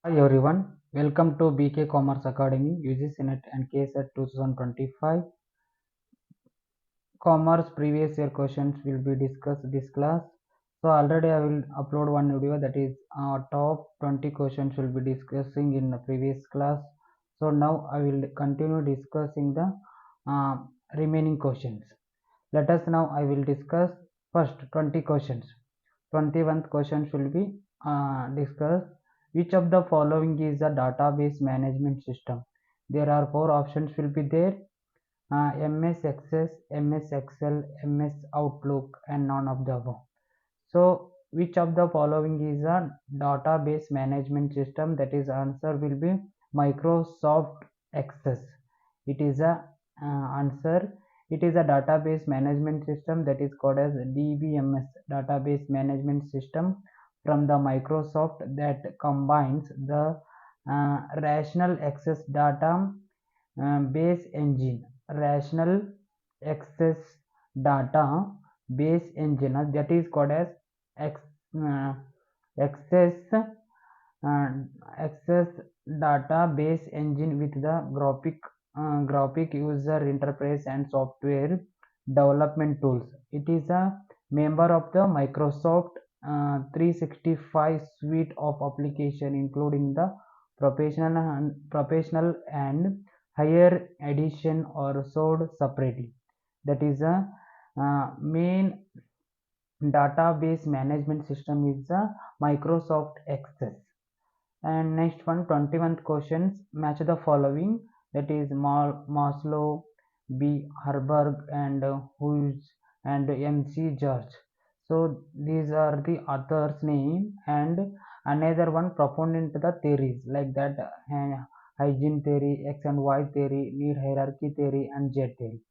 Hi everyone, welcome to BK Commerce Academy UGC NET and Kset 2025. Commerce previous year questions will be discussed this class. So already I will upload one video, that is top 20 questions will be discussing in the previous class. So now I will continue discussing the uh, remaining questions. Let us now I will discuss first 20 questions. 21st question will be discussed. Which of the following is a database management system? There are four options will be there: MS Access, MS Excel, MS Outlook, and none of the above. So, which of the following is a database management system? That is, answer will be Microsoft Access. It is a answer. It is a database management system that is called as DBMS, database management system from the Microsoft, that combines the rational access data base engine, rational access data base engine, that is called as uh, access uh, access database engine with the graphic user interface and software development tools. It is a member of the Microsoft 365 suite of application, including the professional and higher edition or sold separately. That is a main database management system is the Microsoft Access. And next one, 21st questions, match the following, that is Maslow, B. Herberg, and Hughes, and MC George. So these are the author's name, and another one proponent the theories like that: hygiene theory, X and Y theory, need hierarchy theory, and Z theory.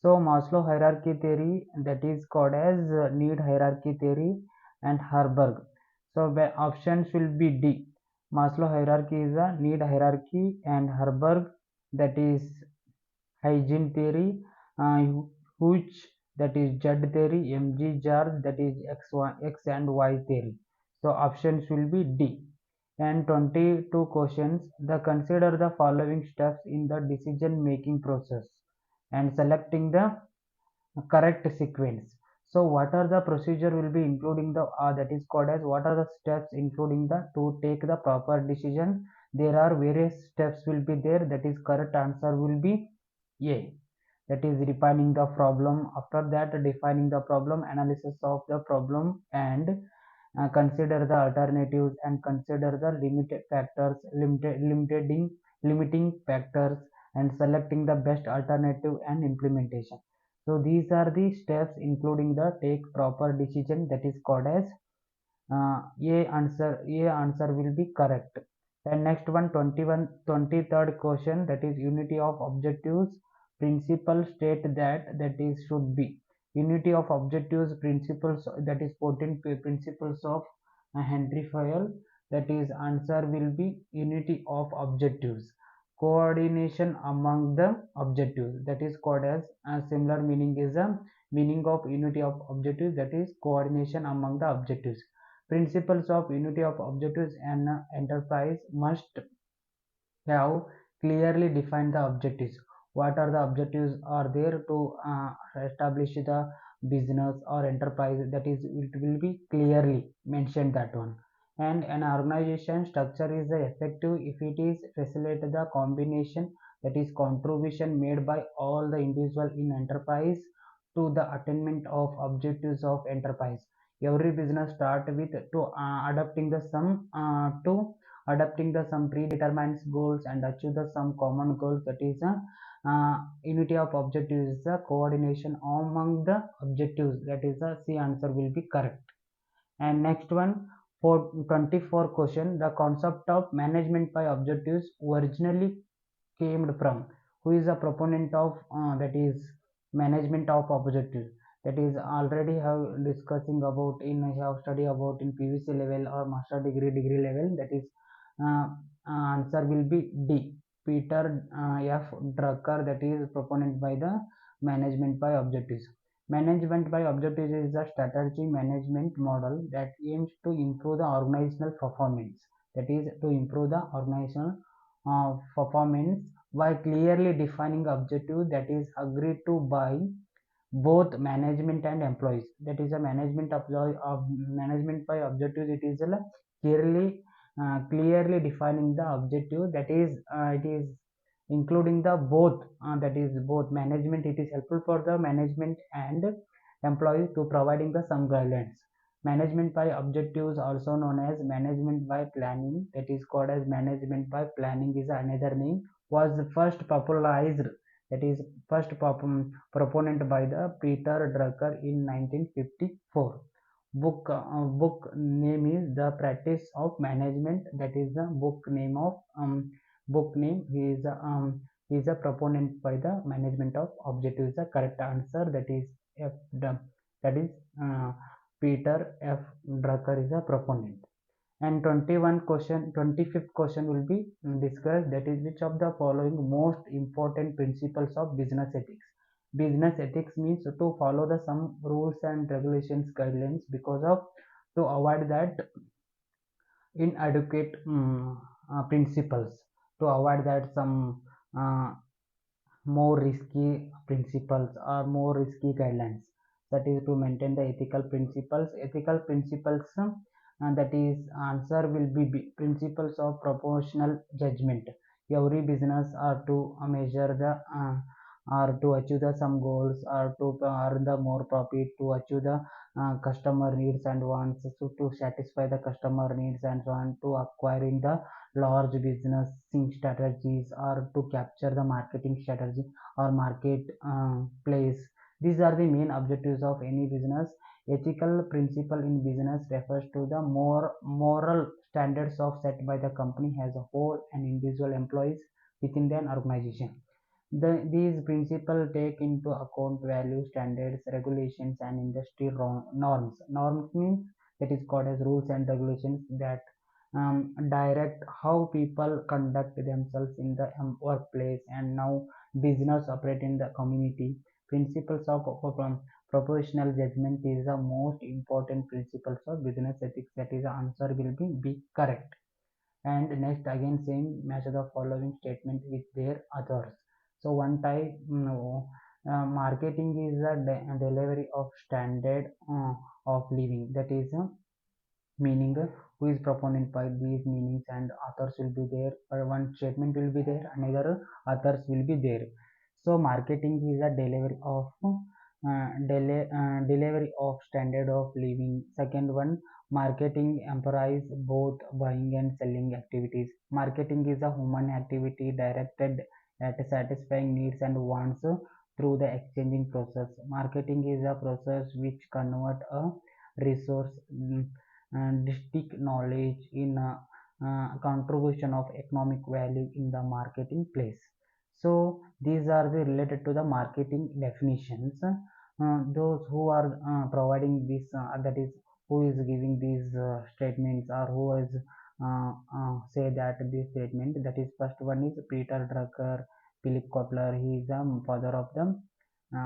So Maslow hierarchy theory, that is called as need hierarchy theory, and Herberg. So the options will be D. Maslow hierarchy is a need hierarchy, and Herberg, that is hygiene theory, which, that is Z theory, MG George, that is X and Y theory. So options will be D. And 22 questions, the consider the following steps in the decision making process and selecting the correct sequence. So what are the procedure will be including the that is called as what are the steps including the to take the proper decision? There are various steps will be there, that is correct answer will be A, that is defining the problem. After that, defining the problem, analysis of the problem, and consider the alternatives, and consider the limited factors, limiting factors, and selecting the best alternative and implementation. So these are the steps including the take proper decision, that is called as A answer will be correct. And next one, 23rd question, that is unity of objectives principle, state that is should be unity of objectives principles, that is 14 principles of Henry Fayol, that is answer will be unity of objectives, coordination among the objectives, that is called as similar meaning is a meaning of unity of objectives, that is coordination among the objectives. Principles of unity of objectives: an enterprise must have clearly defined the objectives. What are the objectives are there to establish the business or enterprise, that is it will be clearly mentioned that one. And an organization structure is effective if it is facilitate the combination, that is contribution made by all the individual in enterprise to the attainment of objectives of enterprise. Every business start with to adapting the some predetermined goals and achieve the some common goals, that is unity of objectives is the coordination among the objectives, that is the C answer will be correct. And next one, for 24 question, the concept of management by objectives originally came from, who is a proponent of that is management of objectives, that is already have discussing about in have study about in PVC level or master degree level, that is uh, answer will be D, Peter F Drucker, that is proponent by the management by objectives. Management by objectives is a strategy management model that aims to improve the organizational performance, that is to improve the organizational performance by clearly defining objective that is agreed to by both management and employees. That is a management of management by objectives. It is clearly clearly defining the objective, that is it is including the both, that is both management. It is helpful for the management and employees to providing the some guidelines. Management by objectives, also known as management by planning, that is called as management by planning, is another name, was first popularized, that is first proponent by the Peter Drucker in 1954. Book name is The Practice of Management. That is the book name of book name. He is a proponent by the management of objectives. The correct answer, that is F, that is Peter F. Drucker is a proponent. And 25th question will be discussed, that is which of the following most important principles of business ethics. Business ethics means to follow the some rules and regulations guidelines because of to avoid that inadequate principles, to avoid that some uh, more risky principles or more risky guidelines, that is to maintain the ethical principles, that is answer will be principles of proportional judgment. Every business are to measure the or to achieve the some goals, or to earn the more profit, to achieve the customer needs and wants, so to satisfy the customer needs and so on, to acquiring the large business strategies, or to capture the marketing strategy or market place. These are the main objectives of any business. Ethical principle in business refers to the more moral standards of set by the company as a whole and individual employees within an organization. These principles take into account values, standards, regulations, and industry norms. Norms means that is called as rules and regulations that direct how people conduct themselves in the workplace and now business operate in the community. Principles of proportional judgment is the most important principles of business ethics. That is the answer will be correct. And next again same match the following statement with their others. So one type no, marketing is a delivery of standard of living, that is meaning who is proponent by these meanings and authors will be there, or one statement will be there, another authors will be there. So marketing is a delivery of delivery of standard of living. Second one, marketing emphasize both buying and selling activities. Marketing is a human activity directed at satisfying needs and wants through the exchanging process. Marketing is a process which convert a resource distinct knowledge in a contribution of economic value in the marketing place. So these are the related to the marketing definitions. Those who are providing this, that is who is giving these statements, or who is say that this statement, that is first one is Peter Drucker, Philip Kotler. He is the father of the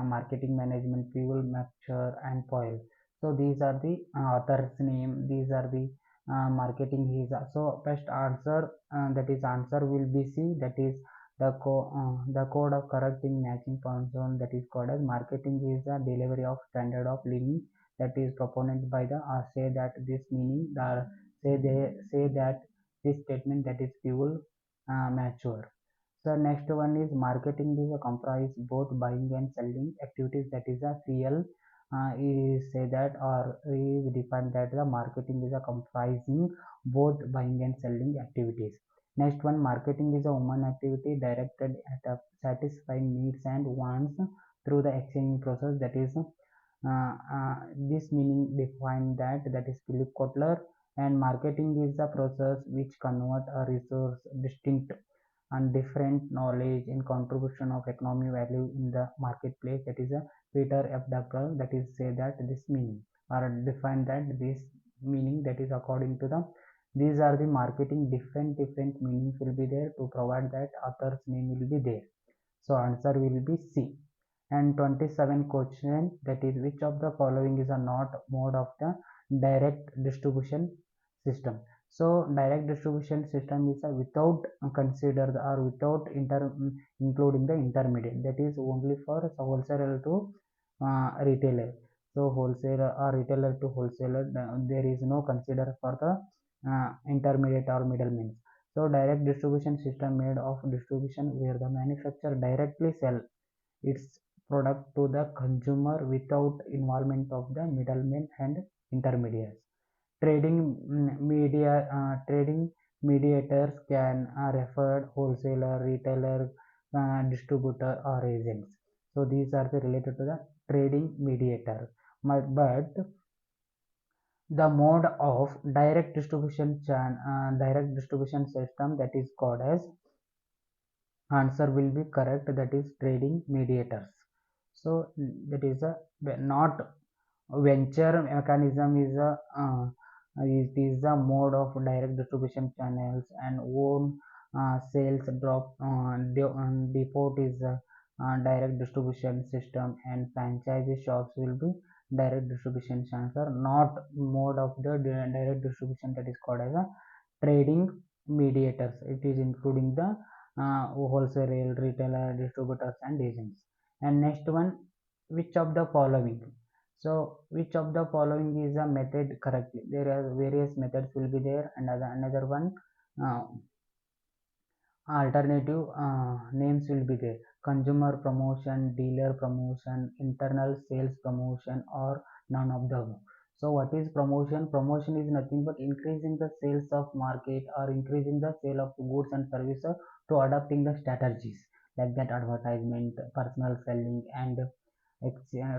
marketing management, fuel mixture and foil. So these are the author's name, these are the marketing. He is so best answer, that is answer will be C, that is the code of correcting matching function, that is called as marketing is the delivery of standard of living, that is proponent by the say that this meaning the say that this statement, that is fuel mature. So next one is marketing is a comprise both buying and selling activities, that is a CL. Is say that or is defined that the marketing is a comprising both buying and selling activities. Next one, marketing is a human activity directed at satisfying needs and wants through the exchanging process, that is this meaning defined that is Philip Kotler. And marketing is the process which convert a resource distinct and different knowledge in contribution of economic value in the marketplace, that is a Peter F. Drucker. That is say that this meaning or define that this meaning, that is according to the these are the marketing different meanings will be there, to provide that author's name will be there. So answer will be C. And 27 question, that is which of the following is a not mode of the direct distribution system. So direct distribution system is without consider or without including the intermediate, that is only for wholesaler to retailer. So wholesaler or retailer to wholesaler, there is no consider for the intermediate or middlemen. So direct distribution system made of distribution where the manufacturer directly sell its product to the consumer without involvement of the middlemen and intermediaries. Trading mediators can refer wholesaler, retailer, distributor, or agents. So these are the related to the trading mediator. But the mode of direct distribution system, that is called as, answer will be correct, that is trading mediators. So that is a not venture mechanism is a it is a mode of direct distribution channels, and own sales drop depot is a direct distribution system, and franchise shops will be direct distribution channels are not mode of the direct distribution, that is called as a trading mediators. It is including the wholesale, retailer, distributors, and agents. And next one, which of the following? So which of the following is a method correctly? There are various methods will be there, and another one uh, alternative names will be there: consumer promotion, dealer promotion, internal sales promotion, or none of the above. So what is promotion? Promotion is nothing but increasing the sales of market or increasing the sale of goods and services to adopting the strategies like that advertisement, personal selling, and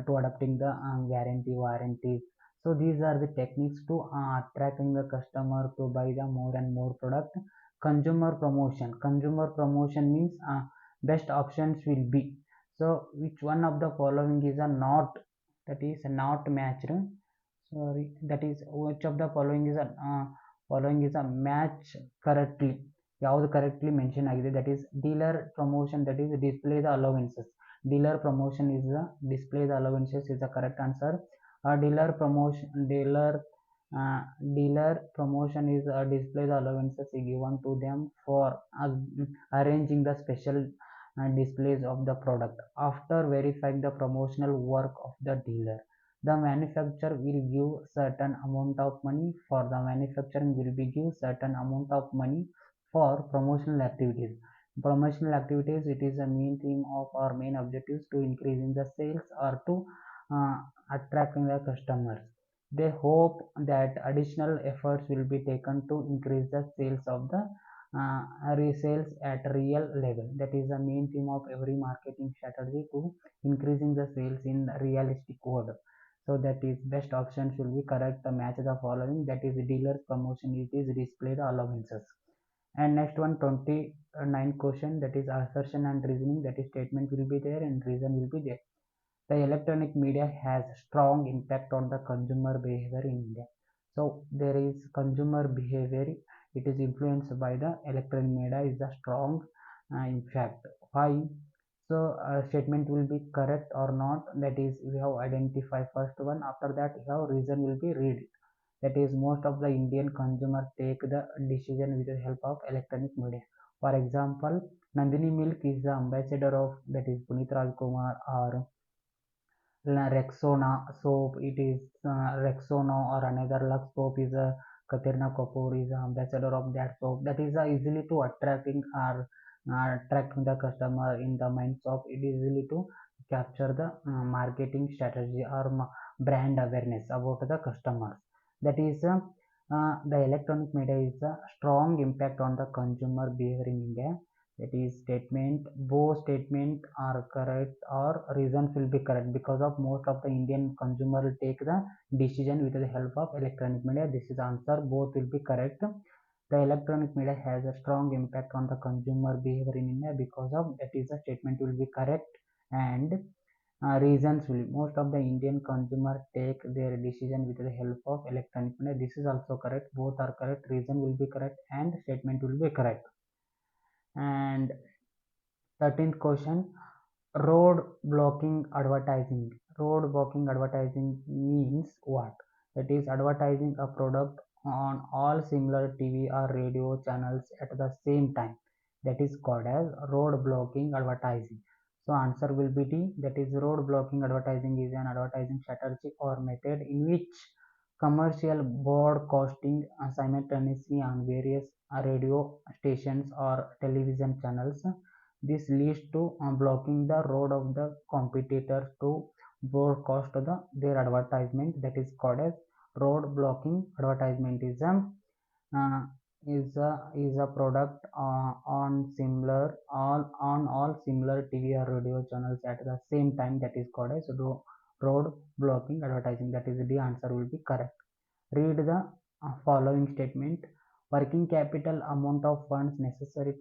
to adopting the guarantee warranties. So these are the techniques to attracting the customer to buy the more and more product. Consumer promotion means best options will be. So which one of the following is a not, that is not matched? Sorry, that is which of the following is a match correctly? ಯಾವುದು correctly mention ಆಗಿದೆ? That is dealer promotion, that is display the allowances. Dealer promotion is the display the allowances is the correct answer. Uh, dealer promotion is display the allowances given to them for arranging the special displays of the product. After verifying the promotional work of the dealer, the manufacturer will give certain amount of money for the manufacturing will be give certain amount of money for promotional activities. Promotional activities, it is a main theme of our main objectives to increasing the sales or to uh, attracting the customers. They hope that additional efforts will be taken to increase the sales of the resales at real level. That is the main theme of every marketing strategy, to increasing the sales in realistic order. So that is best option should be correct. The match the following, that is dealer's promotion, it is display the allowances. And next one, 29 question, that is assertion and reasoning, that is statement will be there and reason will be there. The electronic media has strong impact on the consumer behavior in India. So there is consumer behavior, it is influenced by the electronic media is a strong impact. Why? So statement will be correct or not, that is we have identified first one. After that we have reason will be read. That is most of the Indian consumers take the decision with the help of electronic media. For example, Nandini Milk is the ambassador of, that is Punit Rajkumar, or Rexona soap, it is Rexona, or another Lux soap is Katrina Kapoor is ambassador of that soap. That is easily to attracting or attracting the customer in the minds of, it is easily to capture the marketing strategy or brand awareness about the customers. That is the electronic media is a strong impact on the consumer behavior in India. That is statement, both statement are correct or reasons will be correct, because of most of the Indian consumer will take the decision with the help of electronic media. This is answer, both will be correct. The electronic media has a strong impact on the consumer behavior in India, because of that is the statement will be correct. And reasons will, most of the Indian consumer take their decision with the help of electronic media. This is also correct, both are correct, reason will be correct and statement will be correct. And 13th question, road blocking advertising. Road blocking advertising means what? That is advertising a product on all similar TV or radio channels at the same time. That is called as road blocking advertising. So answer will be D. That is road blocking advertising is an advertising strategy or method in which commercial broadcasting simultaneously on various radio stations or television channels. This leads to blocking the road of the competitors to broadcast their advertisement. That is called as road blocking advertisement uh, is a product on all similar TV or radio channels at the same time. That is called as road blocking advertising. That is the answer will be correct. Read the following statement. Working capital amount of funds necessary,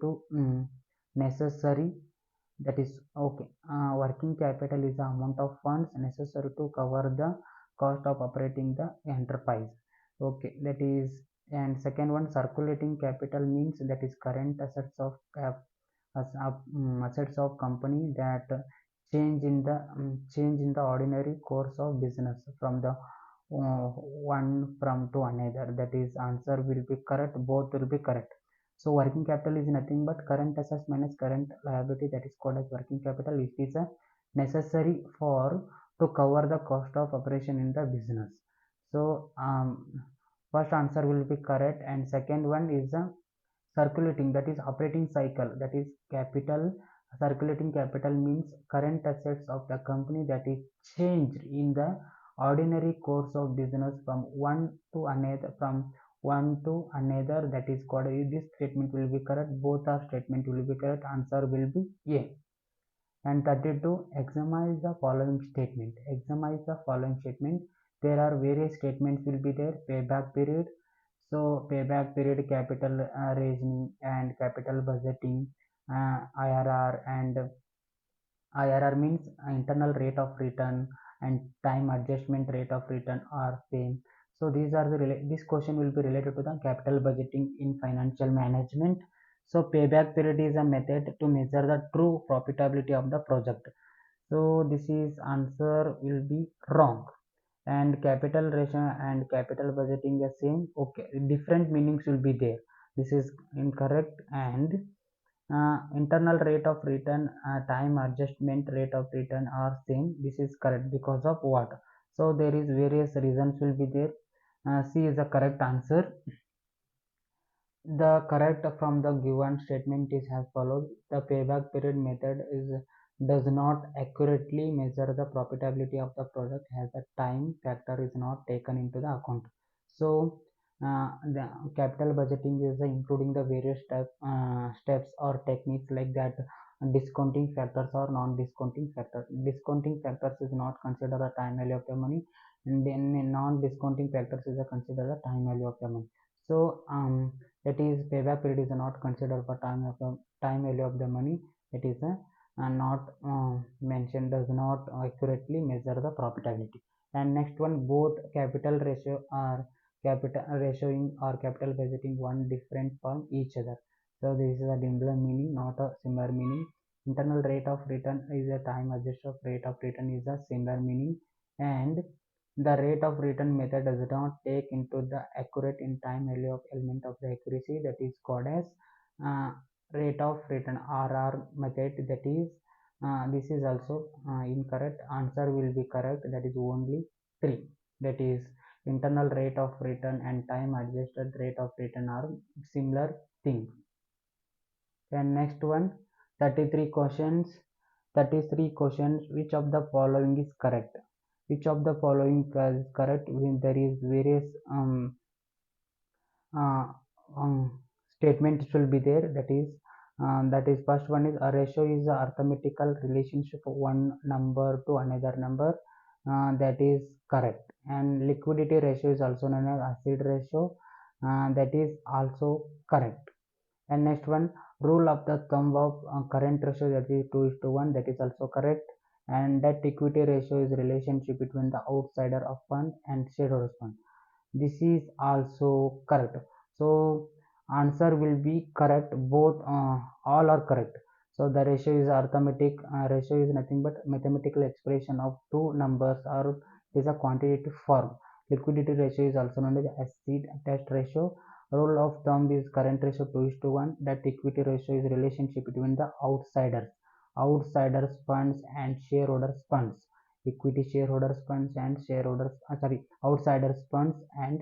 that is okay. Working capital is the amount of funds necessary to cover the cost of operating the enterprise. Okay, that is. And second one, circulating capital means that is current assets of assets of company that change in the ordinary course of business from the one from to another. That is answer will be correct, both will be correct. So working capital is nothing but current assets minus current liability. That is called as working capital. It is a necessary for to cover the cost of operation in the business. So first answer will be correct, and second one is a circulating, that is operating cycle. That is capital. Circulating capital means current assets of the company that is changed in the ordinary course of business from one to another. That is called, this statement will be correct, both are statement will be correct, answer will be A. And 32, examine the following statement. Examine the following statement. There are various statements will be there. Payback period. So payback period, capital raising and capital budgeting, IRR, and IRR means internal rate of return, and time adjustment rate of return are same. So these are this question will be related to the capital budgeting in financial management. So payback period is a method to measure the true profitability of the project. So this is answer will be wrong. And capital ratio and capital budgeting the same. Okay, different meanings will be there. This is incorrect. And internal rate of return, time adjustment rate of return are same. This is correct because of what? So there is various reasons will be there. C is the correct answer. The correct from the given statement is as follows. The payback period method is does not accurately measure the profitability of the product as the time factor is not taken into the account. So the capital budgeting is including the various steps or techniques like that. Discounting factors or non-discounting factors. Discounting factors is not considered the time value of the money, and then non-discounting factors is considered the time value of the money. So that is payback period is not considered for time value of the money. It is not mentioned, does not accurately measure the profitability. And next one, both capital ratio or capital ratioing or capital budgeting one different from each other. So this is a similar meaning, not a similar meaning. Internal rate of return is a time adjusted rate of return is a similar meaning. And the rate of return method does not take into the accurate in time value of element of the accuracy. That is called as rate of return, RR method. That is this is also incorrect. Answer will be correct. That is only 3. That is internal rate of return and time adjusted rate of return are similar thing. And next one, 33 questions. 33 questions. Which of the following is correct? Which of the following is correct when there is various uh, statements will be there. That is first one is a ratio is a arithmetical relationship of one number to another number. That is correct. And liquidity ratio is also known as acid ratio. That is also correct. And next one, rule of the thumb of current ratio, that is 2:1, that is also correct. And debt equity ratio is relationship between the outsider of fund and shareholders fund. This is also correct. So answer will be correct, both all are correct. So the ratio is arithmetic. Ratio is nothing but mathematical expression of two numbers or is a quantitative form. Liquidity ratio is also known as acid test ratio. Rule of thumb is current ratio 2:1. That equity ratio is relationship between the outsiders funds and shareholders funds. Equity shareholders funds and outsiders funds and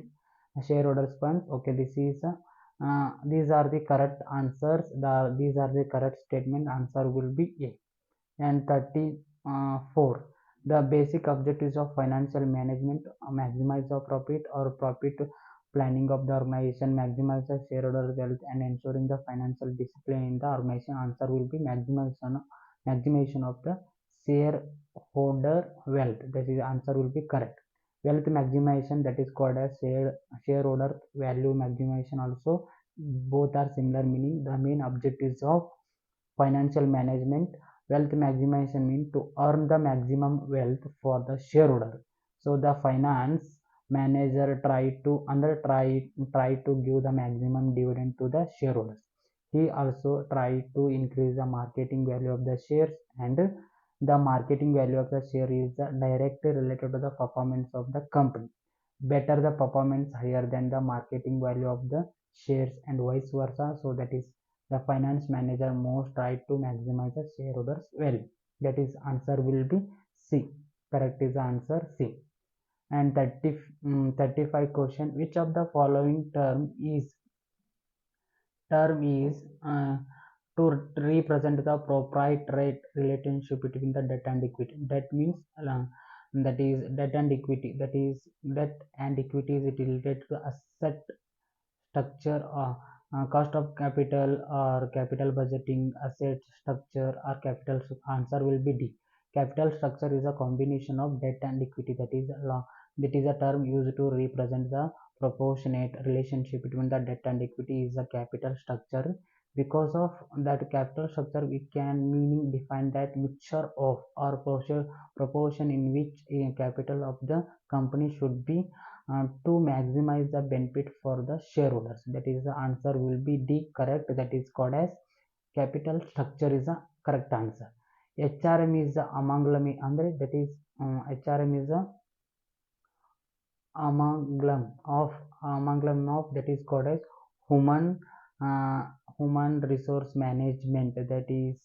shareholders funds. Okay, these are the correct answers. These are the correct statement. Answer will be A. And 34, the basic objectives of financial management: maximize the profit or profit planning of the organization, maximize the shareholder wealth, and ensuring the financial discipline in the organization. Answer will be maximization of the shareholder wealth. That is answer will be correct. Wealth maximization, that is called as shareholder value maximization also. Both are similar meaning. The main objectives of financial management: wealth maximization means to earn the maximum wealth for the shareholder. So the finance manager try to give the maximum dividend to the shareholders. He also try to increase the marketing value of the shares, and the marketing value of the share is directly related to the performance of the company. Better the performance, higher than the marketing value of the shares, and vice versa. So that is the finance manager most try to maximize the shareholders value. That is answer will be C. Correct is the answer C. And 35 question: which of the following term is to represent the proprietary relationship between the debt and equity? That means that is debt and equity. That is debt and equity is related to asset structure, cost of capital, or capital budgeting, asset structure, or capital. Answer will be D. Capital structure is a combination of debt and equity. That is a term used to represent the proportionate relationship between the debt and equity is a capital structure. Because of that capital structure, we can meaning define that mixture of or proportion in which a capital of the company should be to maximize the benefit for the shareholders. That is the answer will be D. Correct. That is called as capital structure is the correct answer. HRM is the amalgam andre, that is HRM is the amalgam of that is called as human uh, human resource management. That is,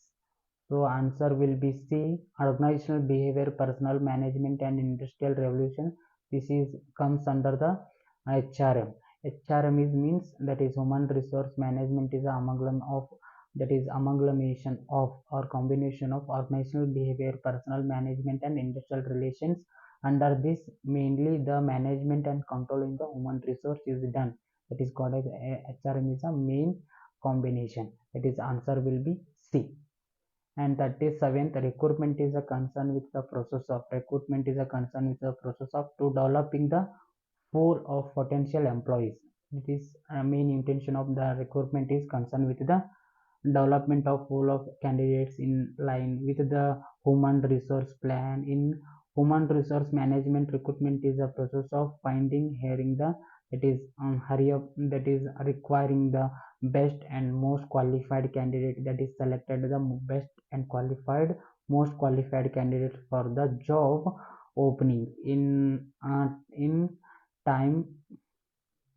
so answer will be C. Organizational behavior, personal management, and industrial revolution. This is comes under the HRM. HRM is means that is human resource management is amalgamation of or combination of organizational behavior, personal management, and industrial relations. Under this, mainly the management and controlling the human resource is done. That is called as HRM is a main combination. That is answer will be C. And 37th, recruitment is a concern with the process of to developing the pool of potential employees. It is main intention of the recruitment is concerned with the development of pool of candidates in line with the human resource plan. In human resource management, recruitment is a process of finding, hiring the, that is hurry up, that is requiring the best and most qualified candidate, that is selected the best and most qualified candidate for the job opening in time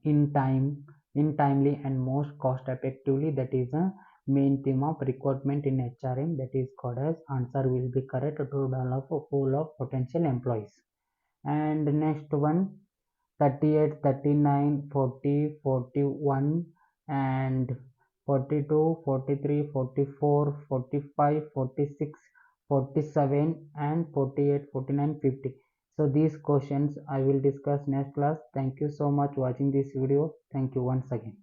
in time in timely and most cost effectively. That is a main theme of recruitment in HRM. That is called as answer will be correct to develop a pool of potential employees. And next one, 38, 39, 40, 41, and 42, 43, 44, 45, 46, 47, and 48, 49, 50. So these questions I will discuss next class. Thank you so much watching this video. Thank you once again.